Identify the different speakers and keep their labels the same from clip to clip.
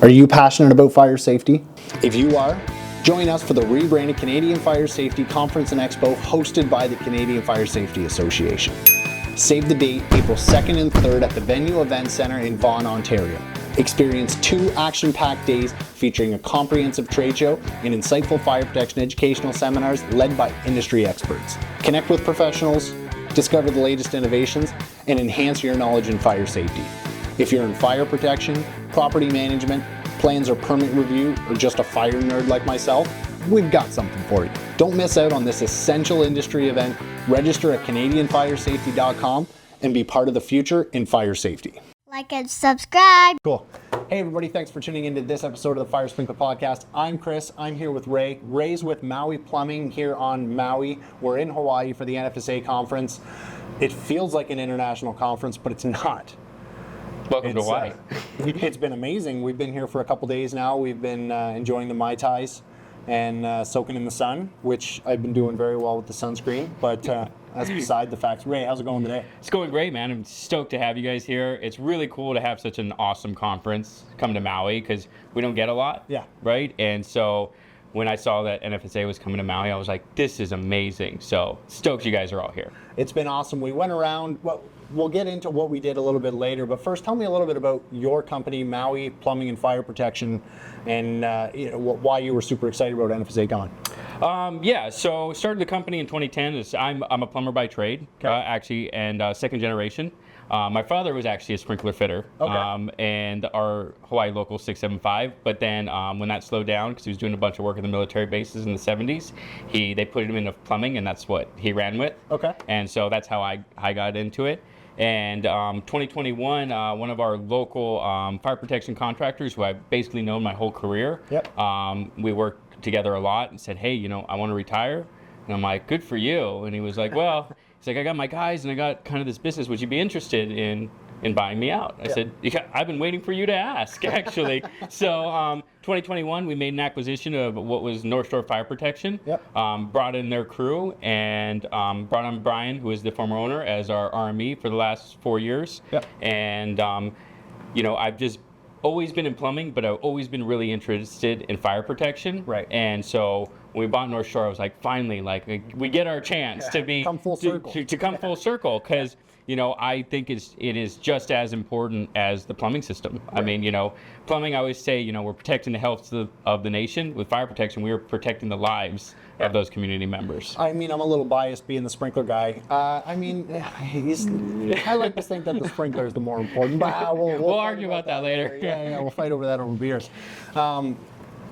Speaker 1: Are you passionate about fire safety? If you are, join us for the rebranded Canadian Fire Safety Conference and Expo hosted by the Canadian Fire Safety Association. Save the date, April 2nd and 3rd at the Venue Event Centre in Vaughan, Ontario. Experience 2 action-packed days featuring a comprehensive trade show and insightful fire protection educational seminars led by industry experts. Connect with professionals, discover the latest innovations, and enhance your knowledge in fire safety. If you're in fire protection, property management, plans or permit review, or just a fire nerd like myself, we've got something for you. Don't miss out on this essential industry event. Register at CanadianFireSafety.com and be part of the future in fire safety.
Speaker 2: Like and subscribe.
Speaker 1: Cool. Hey everybody, thanks for tuning into this episode of the Fire Sprinkler Podcast. I'm Chris, I'm here with Ray. Ray's with Maui Plumbing here on Maui. We're in Hawaii for the NFSA conference. It feels like an international conference, but it's not.
Speaker 3: Welcome to Hawaii.
Speaker 1: It's been amazing. We've been here for a couple days now. We've been enjoying the Mai Tais and soaking in the sun, which I've been doing very well with the sunscreen, but that's beside the fact. Ray, how's it going today?
Speaker 3: It's going great, man. I'm stoked to have you guys here. It's really cool to have such an awesome conference come to Maui because we don't get a lot, right? And so when I saw that NFSA was coming to Maui, I was like, this is amazing. So stoked you guys are all here.
Speaker 1: It's been awesome. We went around, well, we'll get into what we did a little bit later, but first tell me a little bit about your company, Maui Plumbing and Fire Protection, and why you were super excited about NFSA coming.
Speaker 3: So started the company in 2010. I'm a plumber by trade, actually, and second generation. My father was actually a sprinkler fitter, and our Hawaii Local 675. But then when that slowed down, because he was doing a bunch of work in the military bases in the 70s, they put him into plumbing, and that's what he ran with. And so that's how I got into it. And 2021, one of our local fire protection contractors, who I've basically known my whole career, we worked together a lot, and said, hey, I want to retire. And I'm like, good for you. And he was like, well, he's like, I got my guys and I got kind of this business. Would you be interested in buying me out? I said, yeah, I've been waiting for you to ask, actually. So 2021, we made an acquisition of what was North Shore Fire Protection, brought in their crew, and brought on Brian, who is the former owner, as our RME for the last 4 years. And, I've just always been in plumbing, but I've always been really interested in fire protection. And so when we bought North Shore, I was like, finally, we get our chance to be
Speaker 1: come full circle.
Speaker 3: To come full circle, because I think it is just as important as the plumbing system. I mean, plumbing, I always say, we're protecting the health of the nation. With fire protection, we are protecting the lives of those community members.
Speaker 1: I mean, I'm a little biased being the sprinkler guy. I like to think that the sprinkler is the more important, but we'll
Speaker 3: argue about that later.
Speaker 1: Yeah, we'll fight over that over beers.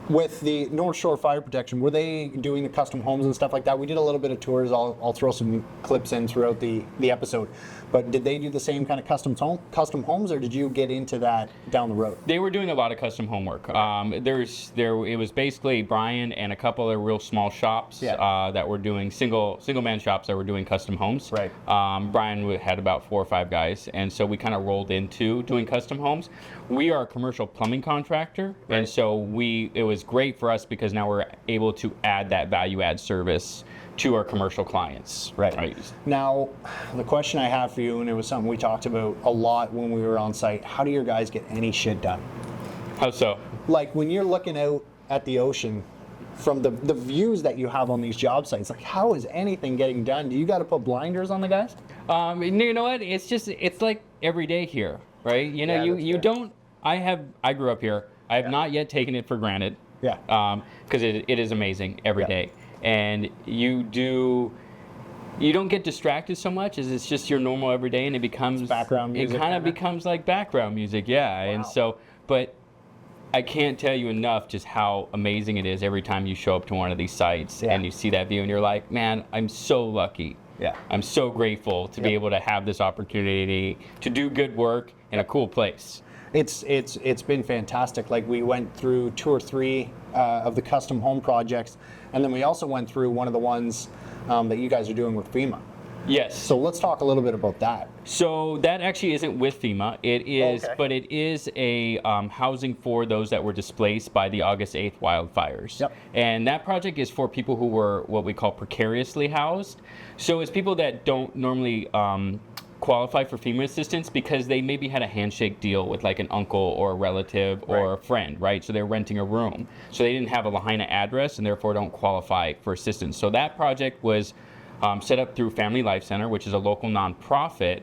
Speaker 1: With the North Shore Fire Protection, were they doing the custom homes and stuff like that? We did a little bit of tours. I'll throw some clips in throughout the episode. But did they do the same kind of custom homes, or did you get into that down the road?
Speaker 3: They were doing a lot of custom homework. It was basically Brian and a couple of real small shops that were doing single man shops that were doing custom homes. Brian had about 4 or 5 guys, and so we kind of rolled into doing custom homes. We are a commercial plumbing contractor, and so it was great for us because now we're able to add that value add service to our commercial clients.
Speaker 1: Now, the question I have for you, and it was something we talked about a lot when we were on site, how do your guys get any shit done?
Speaker 3: How so?
Speaker 1: Like when you're looking out at the ocean, from the views that you have on these job sites, like how is anything getting done? Do you got to put blinders on the guys?
Speaker 3: You know what? It's like every day here, right? You don't. I grew up here. I have not yet taken it for granted. Because it is amazing every day. And you don't get distracted so much as it's just your normal everyday, and it becomes
Speaker 1: background music.
Speaker 3: It kind of becomes like background music, And so, but I can't tell you enough just how amazing it is every time you show up to one of these sites and you see that view, and you're like, man, I'm so lucky. I'm so grateful to be able to have this opportunity to do good work in a cool place.
Speaker 1: It's been fantastic. Like we went through 2 or 3 of the custom home projects, and then we also went through one of the ones that you guys are doing with FEMA.
Speaker 3: Yes.
Speaker 1: So let's talk a little bit about that.
Speaker 3: So that actually isn't with FEMA. It is, but it is a housing for those that were displaced by the August 8th wildfires. And that project is for people who were what we call precariously housed. So it's people that don't normally qualify for FEMA assistance because they maybe had a handshake deal with like an uncle or a relative or a friend, right? So they're renting a room. So they didn't have a Lahaina address and therefore don't qualify for assistance. So that project was set up through Family Life Center, which is a local nonprofit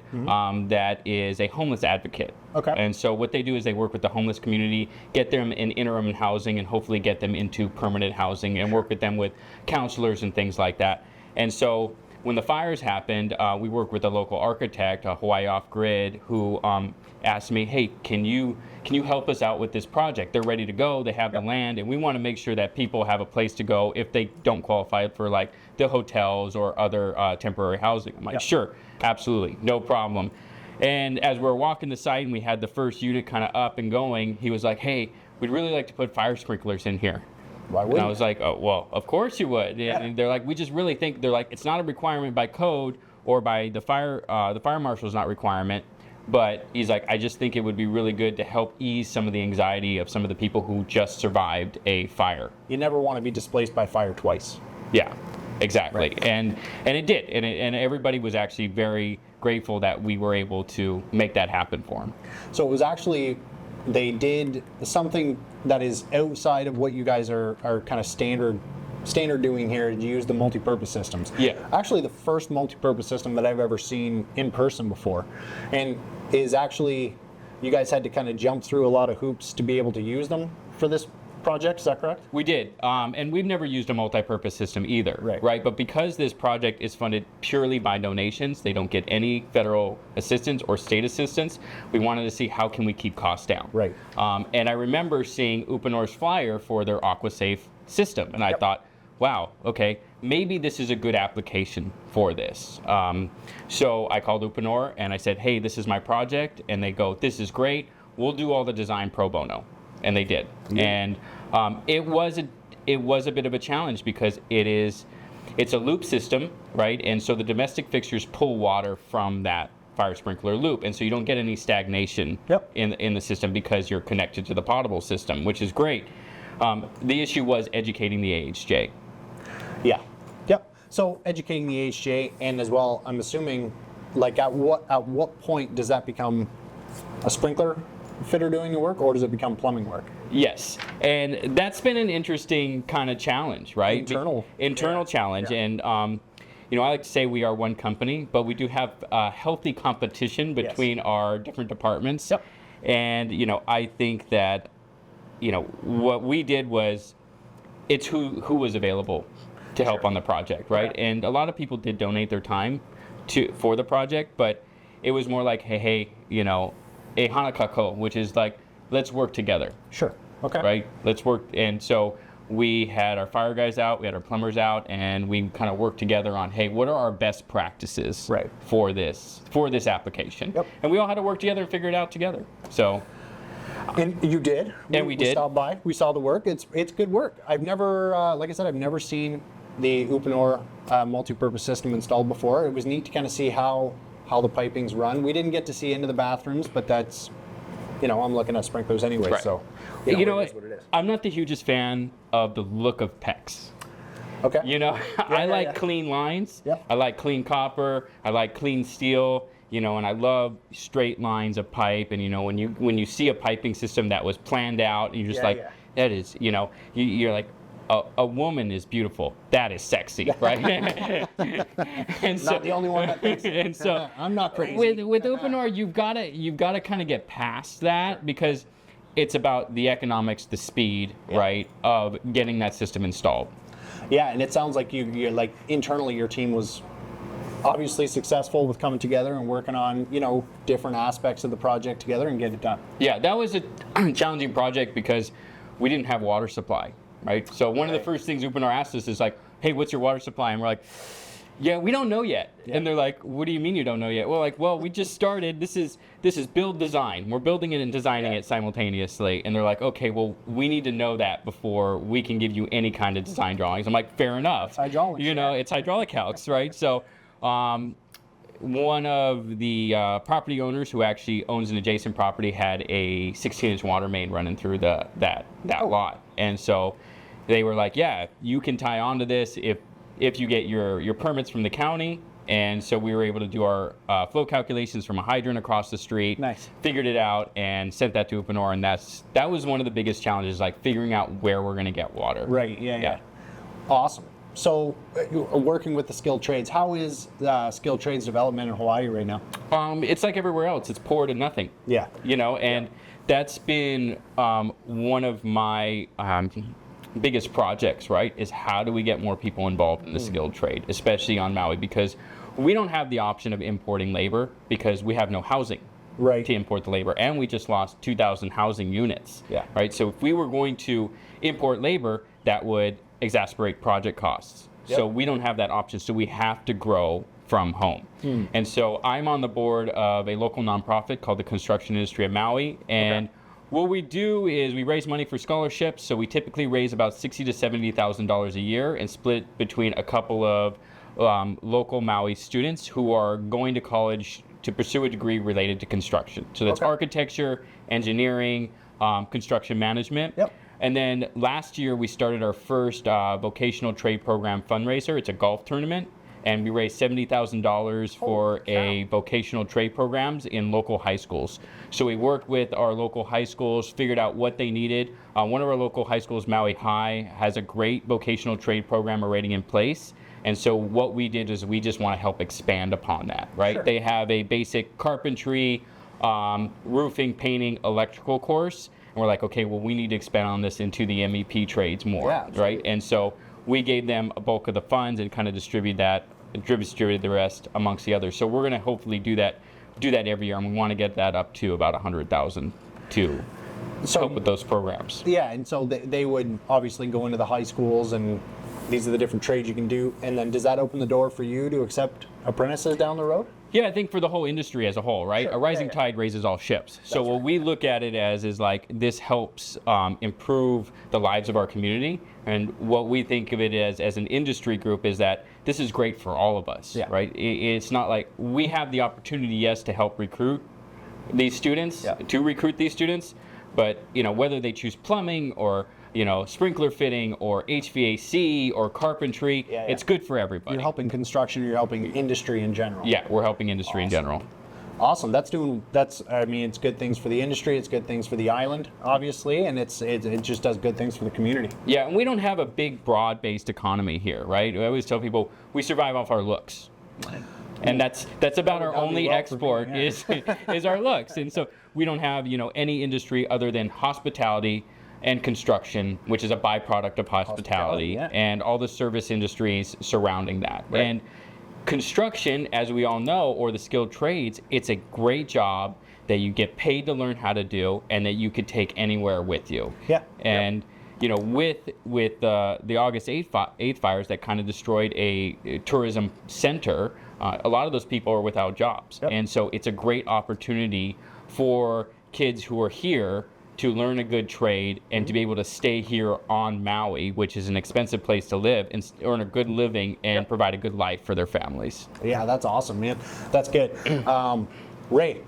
Speaker 3: that is a homeless advocate.
Speaker 1: Okay.
Speaker 3: And so what they do is they work with the homeless community, get them in interim housing, and hopefully get them into permanent housing, and work with them with counselors and things like that. And so when the fires happened, we worked with a local architect, Hawaii Off Grid, who asked me, hey, can you help us out with this project? They're ready to go, they have the land, and we want to make sure that people have a place to go if they don't qualify for like the hotels or other temporary housing. I'm like, sure, absolutely, no problem. And as we're walking the site and we had the first unit kind of up and going, he was like, hey, we'd really like to put fire sprinklers in here.
Speaker 1: Why wouldn't
Speaker 3: And I was like, oh, well, of course you would. And they're like, we just really think, they're like, it's not a requirement by code or by the fire marshal's not requirement. But he's like, I just think it would be really good to help ease some of the anxiety of some of the people who just survived a fire.
Speaker 1: You never want to be displaced by fire twice.
Speaker 3: Yeah, exactly.
Speaker 1: Right.
Speaker 3: And it did. And everybody was actually very grateful that we were able to make that happen for them.
Speaker 1: So it was actually, they did something that is outside of what you guys are kind of standard doing here. You use the multi-purpose systems.
Speaker 3: Yeah.
Speaker 1: Actually, the first multi-purpose system that I've ever seen in person before, and is actually, you guys had to kind of jump through a lot of hoops to be able to use them for this project. Is that correct?
Speaker 3: We did, and we've never used a multi-purpose system either, right? But because this project is funded purely by donations, they don't get any federal assistance or state assistance. We wanted to see how can we keep costs down,
Speaker 1: right?
Speaker 3: And I remember seeing Upanor's flyer for their AquaSafe system, and I thought, wow, okay, maybe this is a good application for this. So I called Upanor and I said, hey, this is my project, and they go, this is great. We'll do all the design pro bono. And they did. And it was a bit of a challenge because it's a loop system, right? And so the domestic fixtures pull water from that fire sprinkler loop, and so you don't get any stagnation in the system because you're connected to the potable system, which is great. The issue was educating the AHJ.
Speaker 1: Yeah. Yep. So educating the AHJ, and as well, I'm assuming, like at what point does that become a sprinkler fitter doing the work, or does it become plumbing work?
Speaker 3: Yes, and that's been an interesting kind of challenge, right? Internal challenge, and you know, I like to say we are one company, but we do have healthy competition between our different departments.
Speaker 1: Yep.
Speaker 3: And you know, I think that, you know, what we did was, it's who was available to help on the project, right? Okay. And a lot of people did donate their time for the project, but it was more like, hey, you know, a hanakako, which is like, let's work together.
Speaker 1: Sure. Okay.
Speaker 3: Right? Let's work. And so we had our fire guys out, we had our plumbers out, and we kind of worked together on, hey, what are our best practices for this application? Yep. And we all had to work together and figure it out together. So.
Speaker 1: And you did.
Speaker 3: And we did.
Speaker 1: Stopped by. We saw the work. It's good work. I've never, like I said, I've never seen the Upanor multi-purpose system installed before. It was neat to kind of see how the pipings run. We didn't get to see into the bathrooms, but that's, you know, I'm looking at sprinklers anyway, so
Speaker 3: you know
Speaker 1: it is what it is.
Speaker 3: I'm not the hugest fan of the look of PEX.
Speaker 1: Okay.
Speaker 3: You know, I like clean lines. Yeah. I like clean copper. I like clean steel. You know, and I love straight lines of pipe. And you know, when you see a piping system that was planned out, and you're just that is, you know, you're like, a woman is beautiful. That is sexy, right? And so,
Speaker 1: not the only one that thinks.
Speaker 3: And so
Speaker 1: I'm not crazy.
Speaker 3: With Upanor, you've got to kind of get past that, because it's about the economics, the speed, right, of getting that system installed.
Speaker 1: Yeah, and it sounds like you're like internally your team was obviously successful with coming together and working on, you know, different aspects of the project together and get it done. Yeah,
Speaker 3: that was a challenging project because we didn't have water supply, right? So one of the first things Upanor asked us is like, hey, what's your water supply? And we're like, yeah, we don't know yet. Yeah. And they're like, what do you mean you don't know yet? We're like, well, we just started. This is build design. We're building it and designing it simultaneously. And they're like, okay, well, we need to know that before we can give you any kind of design drawings. I'm like, fair enough.
Speaker 1: It's hydraulics.
Speaker 3: You know, it's hydraulic calcs, right? So one of the property owners who actually owns an adjacent property had a 16-inch water main running through that lot. And so they were like, yeah, you can tie onto this if you get your permits from the county, And so we were able to do our flow calculations from a hydrant across the street.
Speaker 1: Nice.
Speaker 3: Figured it out and sent that to Uponor, and that was one of the biggest challenges, like figuring out where we're going to get water.
Speaker 1: Right. Yeah. Awesome. So, working with the skilled trades, how is skilled trades development in Hawaii right now?
Speaker 3: It's like everywhere else. It's poor to nothing.
Speaker 1: Yeah.
Speaker 3: And that's been one of my biggest projects, right? Is how do we get more people involved in the skilled trade, especially on Maui, because we don't have the option of importing labor because we have no housing.
Speaker 1: Right.
Speaker 3: To import the labor, and we just lost 2,000 housing units.
Speaker 1: Yeah.
Speaker 3: Right. So if we were going to import labor, that would exacerbate project costs.
Speaker 1: Yep.
Speaker 3: So we don't have that option. So we have to grow from home. And so I'm on the board of a local nonprofit called the Construction Industry of Maui, and what we do is we raise money for scholarships. So we typically raise about $60,000 to $70,000 a year and split between a couple of local Maui students who are going to college to pursue a degree related to construction. So that's architecture, engineering, construction management.
Speaker 1: Yep.
Speaker 3: And then last year we started our first vocational trade program fundraiser. It's a golf tournament, and we raised $70,000 for a vocational trade programs in local high schools. So we worked with our local high schools, figured out what they needed. One of our local high schools, Maui High, has a great vocational trade program already in place. And so what we did is we just want to help expand upon that, right?
Speaker 1: Sure.
Speaker 3: They have a basic carpentry, roofing, painting, electrical course. And we're like, okay, well, we need to expand on this into the MEP trades more, right? And so we gave them a bulk of the funds and kind of distributed the rest amongst the others. So we're going to hopefully do that every year, and we want to get that up to about 100,000 to help with those programs.
Speaker 1: Yeah, and so they would obviously go into the high schools, and these are the different trades you can do. And then does that open the door for you to accept apprentices down the road?
Speaker 3: Yeah, I think for the whole industry as a whole, right?
Speaker 1: Sure.
Speaker 3: A rising tide raises all ships. So what we look at it as is like this helps improve the lives of our community. And what we think of it as an industry group is that this is great for all of us, right? It's not like we have the opportunity, yes, to help recruit these students, to recruit these students, but whether they choose plumbing or sprinkler fitting or HVAC or carpentry, it's good for everybody.
Speaker 1: You're helping construction, you're helping industry in general.
Speaker 3: Yeah, we're helping industry in general.
Speaker 1: Awesome. It's good things for the industry, it's good things for the island, obviously, and it just does good things for the community.
Speaker 3: Yeah, and we don't have a big, broad-based economy here, right? I always tell people we survive off our looks. And that's about our only export is our looks. And so we don't have, any industry other than hospitality and construction, which is a byproduct of hospitality, and all the service industries surrounding that. Right. And construction, as we all know, or the skilled trades, it's a great job that you get paid to learn how to do and that you could take anywhere with you.
Speaker 1: Yeah.
Speaker 3: And with the August 8th fires that kind of destroyed a tourism center, a lot of those people are without jobs. And so it's a great opportunity for kids who are here to learn a good trade and to be able to stay here on Maui, which is an expensive place to live, and earn a good living and provide a good life for their families.
Speaker 1: Yeah, that's awesome, man. That's good. Ray,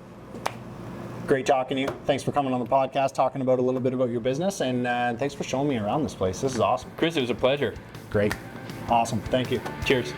Speaker 1: great talking to you. Thanks for coming on the podcast, talking about a little bit about your business, and thanks for showing me around this place. This is awesome.
Speaker 3: Chris, it was a pleasure.
Speaker 1: Great. Awesome. Thank you.
Speaker 3: Cheers.